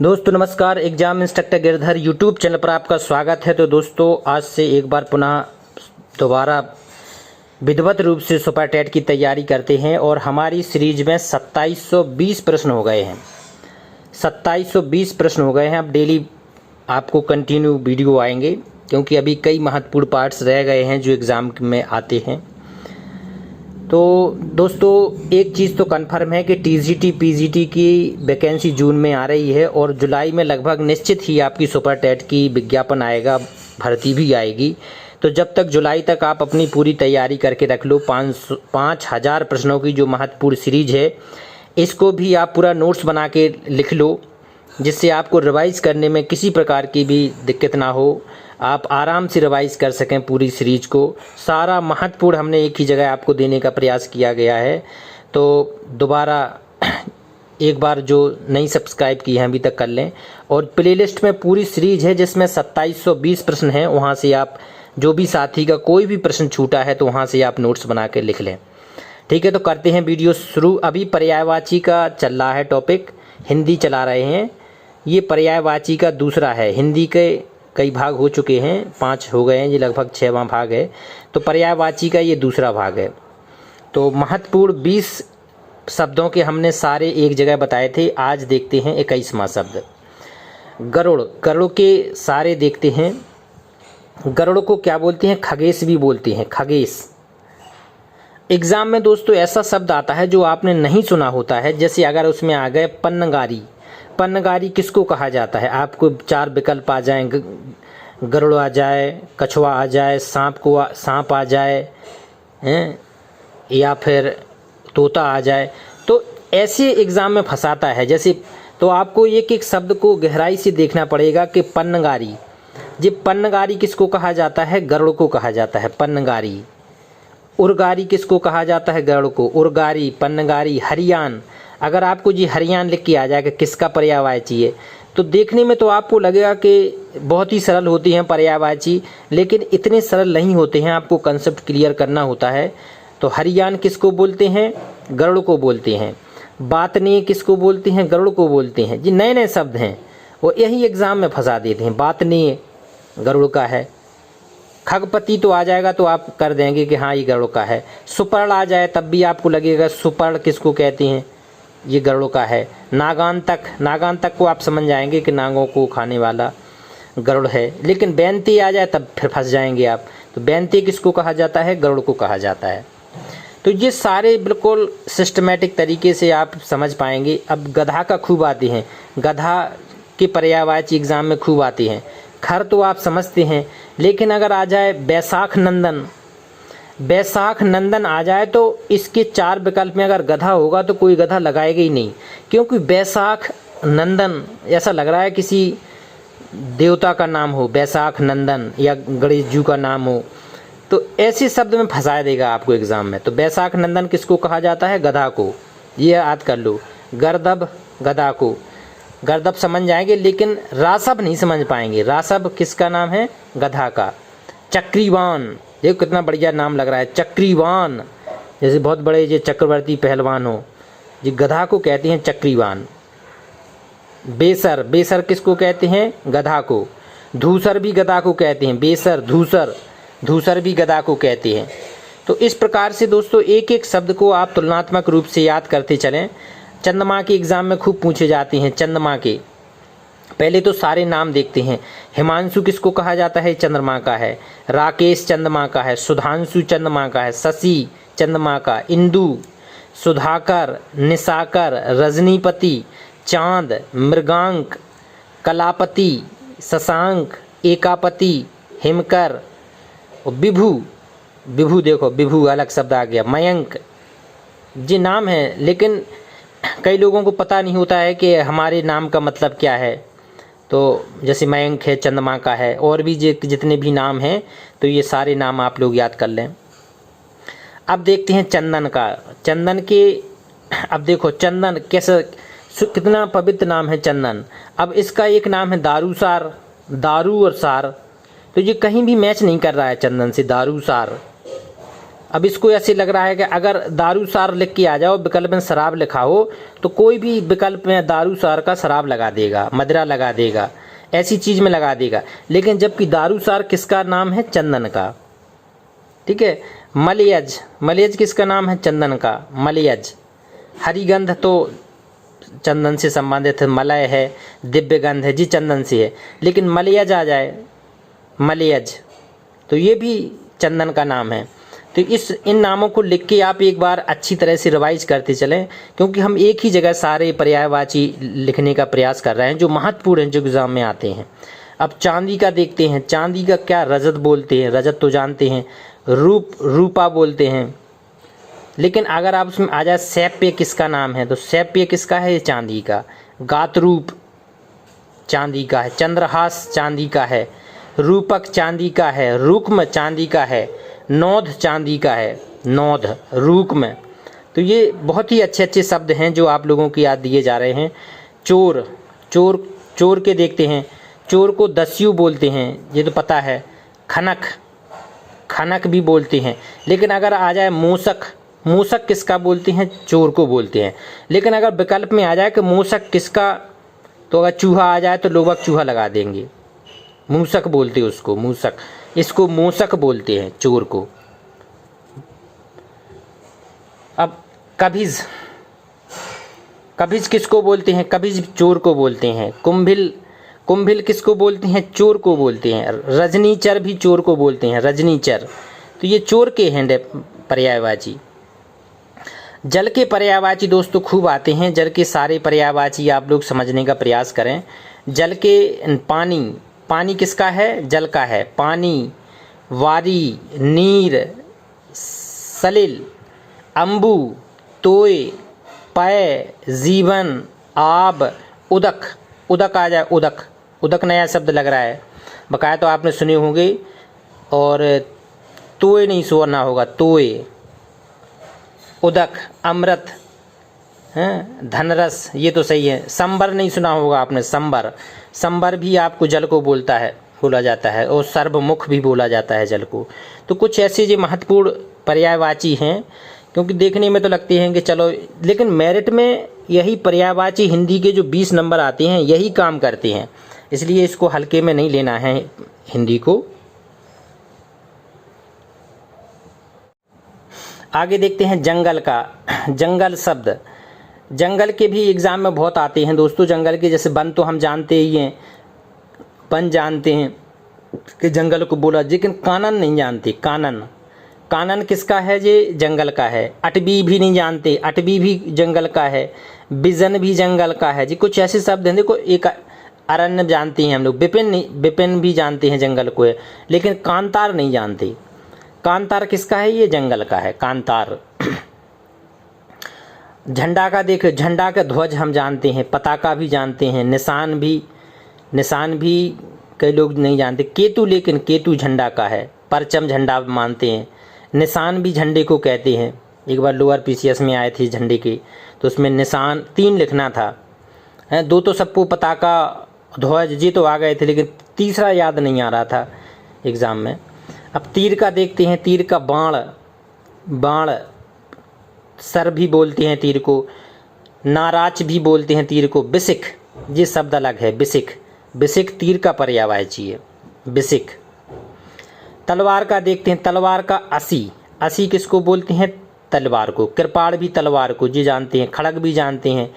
दोस्तों नमस्कार, exam instructor Girdhar YouTube channel पर आपका स्वागत है। तो दोस्तों आज से एक बार पुनः दोबारा विधिवत रूप से सुपर टेट की तैयारी करते हैं और हमारी सीरीज में 2720 प्रश्न हो गए हैं। 2720 प्रश्न हो गए हैं। अब डेली आपको कंटिन्यू वीडियो आएंगे क्योंकि अभी कई महत्वपूर्ण पार्ट्स रह गए हैं जो एग्ज़ाम में आते हैं। तो दोस्तों एक चीज़ तो कन्फर्म है कि टीजीटी पीजीटी की वैकेंसी जून में आ रही है और जुलाई में लगभग निश्चित ही आपकी सुपर टेट की विज्ञापन आएगा, भर्ती भी आएगी। तो जब तक जुलाई तक आप अपनी पूरी तैयारी करके रख लो। 5000 प्रश्नों की जो महत्वपूर्ण सीरीज है, इसको भी आप पूरा नोट्स बना के लिख लो, जिससे आपको रिवाइज़ करने में किसी प्रकार की भी दिक्कत ना हो, आप आराम से रिवाइज़ कर सकें पूरी सीरीज को। सारा महत्वपूर्ण हमने एक ही जगह आपको देने का प्रयास किया गया है। तो दोबारा एक बार जो नहीं सब्सक्राइब की हैं अभी तक कर लें। और प्लेलिस्ट में पूरी सीरीज है जिसमें 2720 प्रश्न हैं। वहाँ से आप जो भी साथी का कोई भी प्रश्न छूटा है तो वहाँ से आप नोट्स बना के लिख लें। ठीक है, तो करते हैं वीडियो शुरू। अभी पर्यायवाची का चल रहा है टॉपिक, हिंदी चला रहे हैं। ये पर्यायवाची का दूसरा है। हिंदी के कई भाग हो चुके हैं, 5 हो गए हैं, ये लगभग 6वां भाग है। तो पर्यायवाची का ये दूसरा भाग है। तो महत्वपूर्ण 20 शब्दों के हमने सारे एक जगह बताए थे। आज देखते हैं 21वां शब्द, गरुड़। गरुड़ के सारे देखते हैं। गरुड़ को क्या बोलते हैं? खगेश भी बोलते हैं, खगेश। एग्जाम में दोस्तों ऐसा शब्द आता है जो आपने नहीं सुना होता है। जैसे अगर उसमें आ गए पन्नगारी। पन्नगारी किसको कहा जाता है? आपको 4 विकल्प आ जाएं, गरुड़ आ जाए, कछुआ आ जाए, सांप आ जाए हैं, या फिर तोता आ जाए। तो ऐसे एग्ज़ाम में फंसाता है। जैसे तो आपको एक एक शब्द को गहराई से देखना पड़ेगा कि पन्नगारी, ये पन्नगारी किसको कहा जाता है? गरुड़ को कहा जाता है पन्नगारी। उर्गारी किसको कहा जाता है? गरुड़ को। उर्गारी, पन्नगारी, हरियान। अगर आपको जी हरियान लिख के आ जाएगा किसका पर्यायवाची है, तो देखने में तो आपको लगेगा कि बहुत ही सरल होती हैं पर्यायवाची, लेकिन इतने सरल नहीं होते हैं। आपको कंसेप्ट क्लियर करना होता है। तो हरियान किसको बोलते हैं? गरुड़ को बोलते हैं। बातने किसको बोलते हैं? गरुड़ को बोलते हैं। जी नए नए शब्द हैं, वो यही एग्ज़ाम में फंसा देते हैं। बातने गरुड़ का है। खगपति तो आ जाएगा तो आप कर देंगे कि हाँ ये गरुड़ का है। सुपर्ण आ जाए तब भी आपको लगेगा सुपर्ण किसको कहते हैं? ये गरुड़ का है। नागांतक, नागांतक को आप समझ जाएंगे कि नागों को खाने वाला गरुड़ है। लेकिन बेंती आ जाए तब फिर फंस जाएंगे आप। तो बेंती किसको कहा जाता है? गरुड़ को कहा जाता है। तो ये सारे बिल्कुल सिस्टमेटिक तरीके से आप समझ पाएंगे। अब गधा का खूब आते हैं, गधा के पर्यायवाची एग्जाम में खूब आते हैं। खर तो आप समझते हैं, लेकिन अगर आ जाए बैसाख नंदन, बैसाख नंदन आ जाए तो इसके 4 विकल्प में अगर गधा होगा तो कोई गधा लगाएगा ही नहीं, क्योंकि बैसाख नंदन ऐसा लग रहा है किसी देवता का नाम हो, बैसाख नंदन, या गणेश जी का नाम हो। तो ऐसे शब्द में फंसा देगा आपको एग्जाम में। तो बैसाख नंदन किसको कहा जाता है? गधा को। ये याद कर लो। गर्दभ, गधा को। गर्दभ समझ जाएंगे, लेकिन रासभ नहीं समझ पाएंगे। रासभ किसका नाम है? गधा का। चक्रीवान, देखो कितना बढ़िया नाम लग रहा है, चक्रीवान। जैसे बहुत बड़े ये चक्रवर्ती पहलवान हो, ये गधा को कहते हैं चक्रीवान। बेसर, बेसर किसको कहते हैं? गधा को। धूसर भी गधा को कहते हैं। बेसर, धूसर, धूसर भी गधा को कहते हैं। तो इस प्रकार से दोस्तों एक एक शब्द को आप तुलनात्मक रूप से याद करते चलें। चंद्रमा के एग्जाम में खूब पूछे जाते हैं। चंद्रमा के पहले तो सारे नाम देखते हैं। हिमांशु किसको कहा जाता है? चंद्रमा का है। राकेश चंद्रमा का है। सुधांशु चंद्रमा का है। शशि चंद्रमा का। इंदु, सुधाकर, निशाकर, रजनीपति, चांद, मृगांक, कलापति, शशांक, एकापति, हिमकर, विभु। विभु देखो, विभु अलग शब्द आ गया। मयंक, ये नाम है, लेकिन कई लोगों को पता नहीं होता है कि हमारे नाम का मतलब क्या है। तो जैसे मयंक है, चंद्रमा का है, और भी जितने भी नाम हैं, तो ये सारे नाम आप लोग याद कर लें। अब देखते हैं चंदन का। चंदन के, अब देखो चंदन कैसे, कितना पवित्र नाम है चंदन। अब इसका एक नाम है दारूसार, दारू और सार, तो ये कहीं भी मैच नहीं कर रहा है चंदन से, दारूसार। अब इसको ऐसे लग रहा है कि अगर दारू सार लिख के आ जाओ, विकल्प में शराब लिखा हो, तो कोई भी विकल्प में दारू सार का शराब लगा देगा, मदिरा लगा देगा, ऐसी चीज़ में लगा देगा। लेकिन जबकि दारू सार किसका नाम है? चंदन का। ठीक है। मलयज, मलयज किसका नाम है? चंदन का, मलयज। हरिगंध तो चंदन से संबंधित है, मलय है, दिव्य गंध है जी, चंदन से है। लेकिन मलयज आ जाए, मलयज, तो ये भी चंदन का नाम है। तो इन नामों को लिख के आप एक बार अच्छी तरह से रिवाइज करते चलें, क्योंकि हम एक ही जगह सारे पर्यायवाची लिखने का प्रयास कर रहे हैं जो महत्वपूर्ण हैं, जो एग्जाम में आते हैं। अब चांदी का देखते हैं। चांदी का क्या? रजत बोलते हैं, रजत तो जानते हैं। रूप, रूपा बोलते हैं। लेकिन अगर आप उसमें आ जाए सैप्य किसका नाम है, तो सैप्य किसका है? चांदी का। गातरूप चांदी का है। चंद्रहास चांदी का है। रूपक चांदी का है। रुक्म चांदी का है। नौध चांदी का है। नौध, रुक्म। तो ये बहुत ही अच्छे अच्छे शब्द हैं जो आप लोगों को याद दिए जा रहे हैं। चोर, चोर, चोर के देखते हैं। चोर को दस्यु बोलते हैं, ये तो पता है। खनक, खनक भी बोलते हैं। लेकिन अगर आ जाए मूसक, मूसक किसका बोलते हैं? चोर को बोलते हैं। लेकिन अगर विकल्प में आ जाए कि मूसक किसका, तो अगर चूहा आ जाए तो लोग चूहा लगा देंगे। मूसक बोलते हैं उसको, मूसक। इसको मूसक बोलते हैं, चोर को। अब कभिज, कभिज किसको बोलते हैं? कभिज चोर को बोलते हैं। कुंभिल, कुंभिल किसको बोलते हैं? चोर को बोलते हैं। रजनीचर भी चोर को बोलते हैं, रजनीचर। तो ये चोर के हैं पर्यायवाची। जल के पर्यायवाची दोस्तों खूब आते हैं। जल के सारे पर्यायवाची आप लोग समझने का प्रयास करें। जल के पानी, पानी किसका है? जल का है। पानी, वारी, नीर, सलिल, अम्बु, तोय, पय, जीवन, आब, उदक। उदक आ जाए, उदक। उदक नया शब्द लग रहा है, बकाया तो आपने सुने होंगे। और तोय नहीं सुना होगा, तोय। उदक, अमृत, हैं, धनरस, ये तो सही है। संबर नहीं सुना होगा आपने, संबर। संबर भी आपको जल को बोलता है, बोला जाता है। और सर्वमुख भी बोला जाता है जल को। तो कुछ ऐसे जो महत्वपूर्ण पर्यायवाची हैं, क्योंकि देखने में तो लगते हैं कि चलो, लेकिन मेरिट में यही पर्यायवाची हिंदी के जो 20 नंबर आते हैं यही काम करते हैं। इसलिए इसको हल्के में नहीं लेना है हिंदी को। आगे देखते हैं जंगल का। जंगल शब्द, जंगल के भी एग्जाम में बहुत आते हैं दोस्तों। जंगल के जैसे वन तो हम जानते ही हैं, वन जानते हैं कि जंगल को बोला, लेकिन कानन नहीं जानते। कानन, कानन किसका है? ये जंगल का है। अटवी भी नहीं जानते, अटवी भी जंगल का है। बिजन भी जंगल का है जी। कुछ ऐसे शब्द हैं, देखो, एक अरण्य जानते हैं हम लोग। विपिन नहीं, विपिन भी जानते हैं जंगल को है, लेकिन कांतार नहीं जानते। कांतार किसका है? ये जंगल का है, कांतार। झंडा का देखो, झंडा का ध्वज हम जानते हैं, पताका भी जानते हैं, निशान भी, निशान भी कई लोग नहीं जानते। केतु, लेकिन केतु झंडा का है। परचम झंडा मानते हैं। निशान भी झंडे को कहते हैं। एक बार लोअर पीसीएस में आए थे झंडे के, तो उसमें निशान 3 लिखना था। 2 तो सबको पताका, ध्वज जी तो आ गए थे, लेकिन तीसरा याद नहीं आ रहा था एग्ज़ाम में। अब तीर का देखते हैं। तीर का बाण, बाण, सर भी बोलते हैं तीर को। नाराच भी बोलते हैं तीर को। बिसिक, ये शब्द अलग है, बिसिक। बिसिक तीर का पर्यायवाची है, बिसिक। तलवार का देखते हैं। तलवार का असी, असी किसको बोलते हैं? तलवार को। कृपाण भी तलवार को जी जानते हैं। खड़ग भी जानते हैं।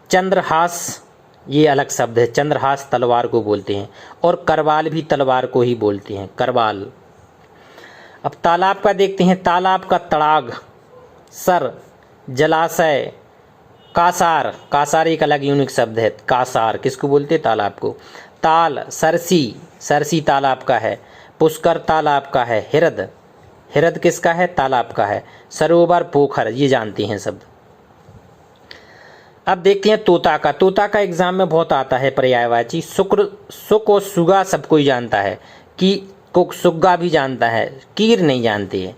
चंद्रहास, ये अलग शब्द है, चंद्रहास तलवार को बोलते हैं। और करवाल भी तलवार को ही बोलते हैं, करवाल। अब तालाब का देखते हैं। तालाब का तड़ाग, सर, जलाशय, कासार। कासार एक अलग यूनिक शब्द है, कासार किसको बोलते हैं? तालाब को। ताल, सरसी, सरसी तालाब का है। पुष्कर तालाब का है। हिरद, हिरद किसका है? तालाब का है। सरोवर, पोखर, ये जानते हैं शब्द। अब देखते हैं तोता का। तोता का एग्जाम में बहुत आता है पर्यायवाची। शुक्र, सुक और सुगा सब कोई जानता है। कि को सुग्गा भी जानता है। कीर नहीं जानते हैं।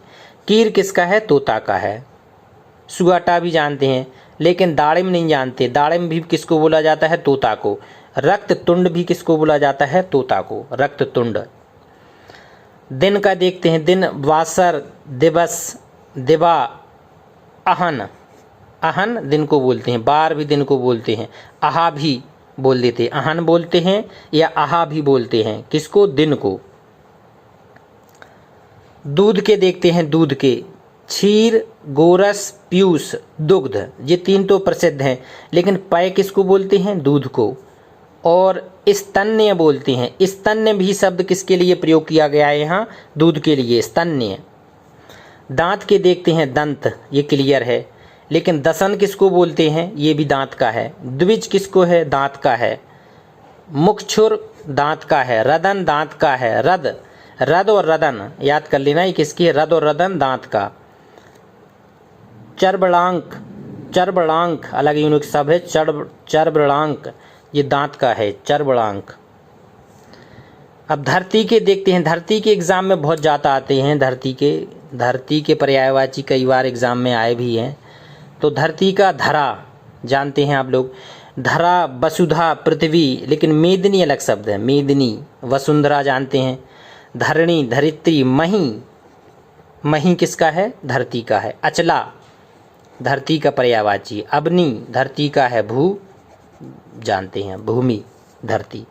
कीर किसका है? तोता का है। सुगाटा भी जानते हैं, लेकिन दाड़िम नहीं जानते। दाड़िम भी किसको बोला जाता है? तोता को। रक्त तुंड भी किसको बोला जाता है? तोता को, रक्त तुंड। दिन का देखते हैं। दिन, वासर, दिवस, दिवा अहन, अहन दिन को बोलते हैं, बार भी दिन को बोलते हैं, आहा भी बोल देते हैं, अहन बोलते हैं या आहा भी बोलते हैं, किसको? दिन को। दूध के देखते हैं, दूध के क्षीर, गोरस, पीयूष, दुग्ध, ये तीन तो प्रसिद्ध हैं, लेकिन पय किसको बोलते हैं? दूध को। और स्तन्य बोलते हैं, स्तन्य भी शब्द किसके लिए प्रयोग किया गया है यहाँ? दूध के लिए, स्तन्य। दांत के देखते हैं, दंत, ये क्लियर है, लेकिन दसन किसको बोलते हैं? ये भी दांत का है। द्विज किसको है? दांत का है। मुखछुर दांत का है। रदन दांत का है। रद, रद और रदन याद कर लेना, ये किसकी है? रद और रदन दांत का। चर्बड़ांक, चर्बड़ांक अलग यूनिक शब्द है, चर्बड़ांक ये दांत का है, चर्बड़ांक। अब धरती के देखते हैं, धरती के एग्जाम में बहुत ज़्यादा आते हैं, धरती के पर्यायवाची कई बार एग्जाम में आए भी हैं। तो धरती का धरा जानते हैं आप लोग, धरा, वसुधा, पृथ्वी, लेकिन मेदिनी अलग शब्द है, मेदिनी। वसुंधरा जानते हैं। धरणी, धरित्री, मही, मही किसका है? धरती का है। अचला धरती का पर्यायवाची। अबनी धरती का है। भू जानते हैं, भूमि, धरती।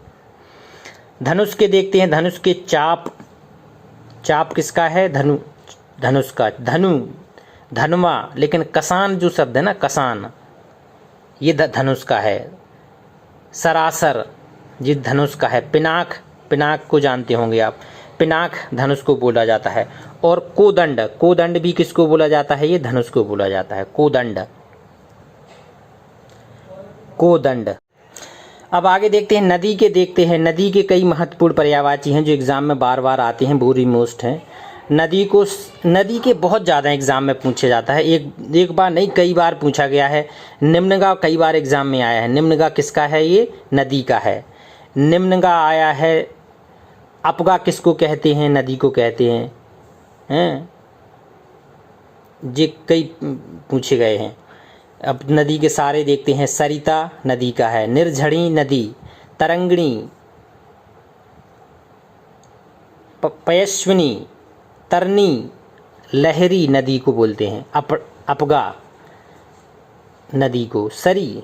धनुष के देखते हैं, धनुष के चाप, चाप किसका है? धनुष का। धनु, धनुआ, लेकिन कसान जो शब्द है ना, कसान, ये धनुष का है। सरासर ये धनुष का है। पिनाक, पिनाक को जानते होंगे आप, पिनाक धनुष को बोला जाता है। और कोदंड, कोदंड भी किसको बोला जाता है? ये धनुष को बोला जाता है, कोदंड, कोदंड। अब आगे देखते हैं, नदी के देखते हैं। नदी के कई महत्वपूर्ण पर्यायवाची हैं जो एग्जाम में बार बार आते हैं, वेरी मोस्ट हैं। नदी के बहुत ज़्यादा एग्जाम में पूछा जाता है, एक बार नहीं कई बार पूछा गया है। निम्नगा कई बार एग्जाम में आया है। निम्नगा किसका है? ये नदी का है। निम्नगा आया है। अपगा किसको कहते हैं? नदी को कहते हैं, ये कई पूछे गए हैं। अब नदी के सारे देखते हैं। सरिता नदी का है। निर्झरी नदी, तरंगिणी, पयस्विनी, तरनी, लहरी नदी को बोलते हैं। अपगा नदी को। सरी,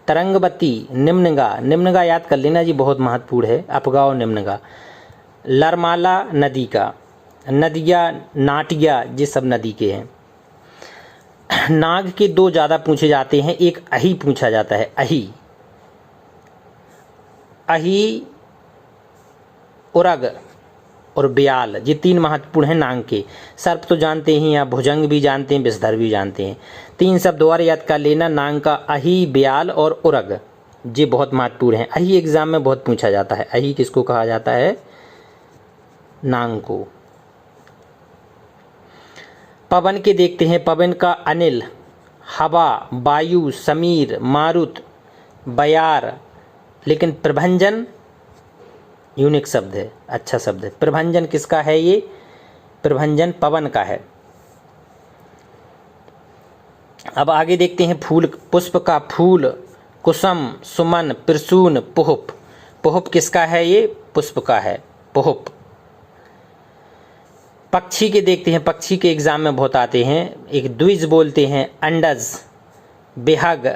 तरंगवती, निम्नगा, निम्नगा याद कर लेना जी, बहुत महत्वपूर्ण है, अपगा और निम्नगा। लरमाला नदी का। नदिया, नाटिया, ये सब नदी के हैं। नाग के दो ज़्यादा पूछे जाते हैं, एक अही पूछा जाता है, अही, अही, उरग और ब्याल, ये तीन महत्वपूर्ण हैं नाग के। सर्प तो जानते ही, आप भुजंग भी जानते हैं, विषधर भी जानते हैं। तीन शब्द और याद कर लेना नाग का, अही, ब्याल और उरग, ये बहुत महत्वपूर्ण हैं। अही एग्जाम में बहुत पूछा जाता है। अही किसको कहा जाता है? नाग को। पवन के देखते हैं। पवन का अनिल, हवा, वायु, समीर, मारुत, बयार, लेकिन प्रभंजन यूनिक शब्द है, अच्छा शब्द है। प्रभंजन किसका है? ये प्रभंजन पवन का है। अब आगे देखते हैं फूल, पुष्प का। फूल, कुसुम, सुमन, प्रसून, पुष्प, पुष्प किसका है? ये पुष्प का है, पुष्प। पक्षी के देखते हैं। पक्षी के एग्जाम में बहुत आते हैं। एक द्विज बोलते हैं, अंडज, बेहग,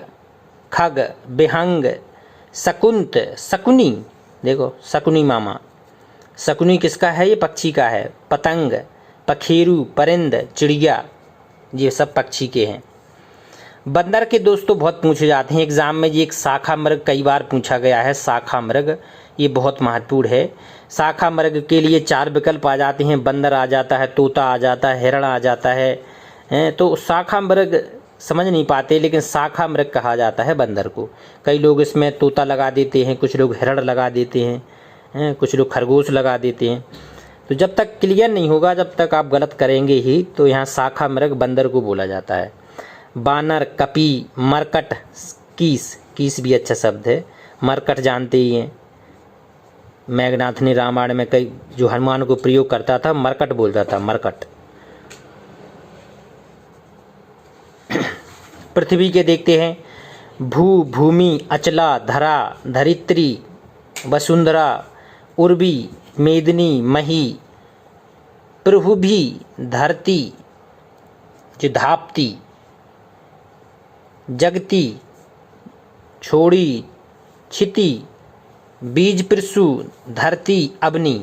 खग, बेहंग, शकुंत, शकुनी, देखो शकुनी मामा, शकुनी किसका है? ये पक्षी का है। पतंग, पखेरु, परिंद, चिड़िया, ये सब पक्षी के हैं। बंदर के दोस्तों बहुत पूछे जाते हैं एग्जाम में। ये एक शाखा मृग कई बार पूछा गया है, शाखा मृग, ये बहुत महत्वपूर्ण है। शाखा मृग के लिए 4 विकल्प आ जाते हैं। बंदर आ जाता है, तोता आ जाता है, हिरण आ जाता है। तो शाखा मृग समझ नहीं पाते, लेकिन शाखा मृग कहा जाता है बंदर को। कई लोग इसमें तोता लगा देते हैं, कुछ लोग हिरण लगा देते हैं, कुछ लोग खरगोश लगा देते हैं। तो जब तक क्लियर नहीं होगा, जब तक आप गलत करेंगे ही, तो यहाँ शाखा मृग बंदर को बोला जाता है। बानर, कपी, मरकट, कीस, कीस भी अच्छा शब्द है। मरकट जानते ही हैं, मेघनाथ ने रामायण में कई जो हनुमान को प्रयोग करता था, मरकट बोलता था, मरकट। पृथ्वी के देखते हैं। भू, भूमि, अचला, धरा, धरित्री, वसुंधरा, उर्वी, मेदिनी, मही, पृथ्वी, धरती, जिधाप्ती, जगती, छोड़ी, छिति, बीज पिरसु, धरती, अबनी।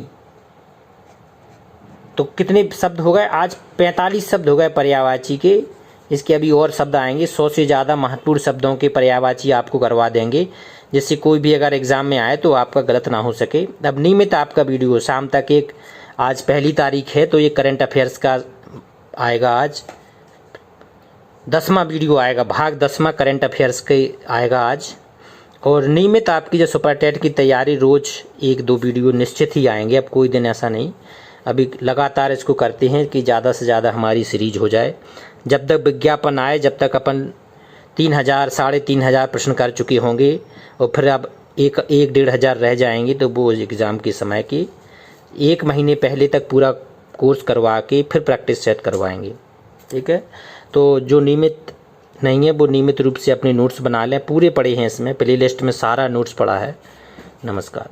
तो कितने शब्द हो गए आज? 45 शब्द हो गए पर्यायवाची के। इसके अभी और शब्द आएंगे, 100 से ज़्यादा महत्वपूर्ण शब्दों के पर्यायवाची आपको करवा देंगे, जिससे कोई भी अगर एग्ज़ाम में आए तो आपका गलत ना हो सके। अब नियमित आपका वीडियो शाम तक, एक आज 1 तारीख है तो ये करंट अफेयर्स का आएगा। आज 10वां वीडियो आएगा, भाग 10वां करंट अफेयर्स के आएगा आज। और नियमित आपकी जो सुपर टेट की तैयारी, रोज़ 1-2 वीडियो निश्चित ही आएंगे। अब कोई दिन ऐसा नहीं, अभी लगातार इसको करते हैं कि ज़्यादा से ज़्यादा हमारी सीरीज हो जाए। जब तक विज्ञापन आए, जब तक अपन 3000 3,500 प्रश्न कर चुके होंगे और फिर अब 1-1,500 रह जाएंगे, तो वो एग्ज़ाम के समय के 1 महीने पहले तक पूरा कोर्स करवा के फिर प्रैक्टिस सेट करवाएंगे। ठीक है, तो जो नियमित नहीं है वो नियमित रूप से अपने नोट्स बना लें। पूरे पढ़े हैं इसमें, प्लेलिस्ट में सारा नोट्स पड़ा है। नमस्कार।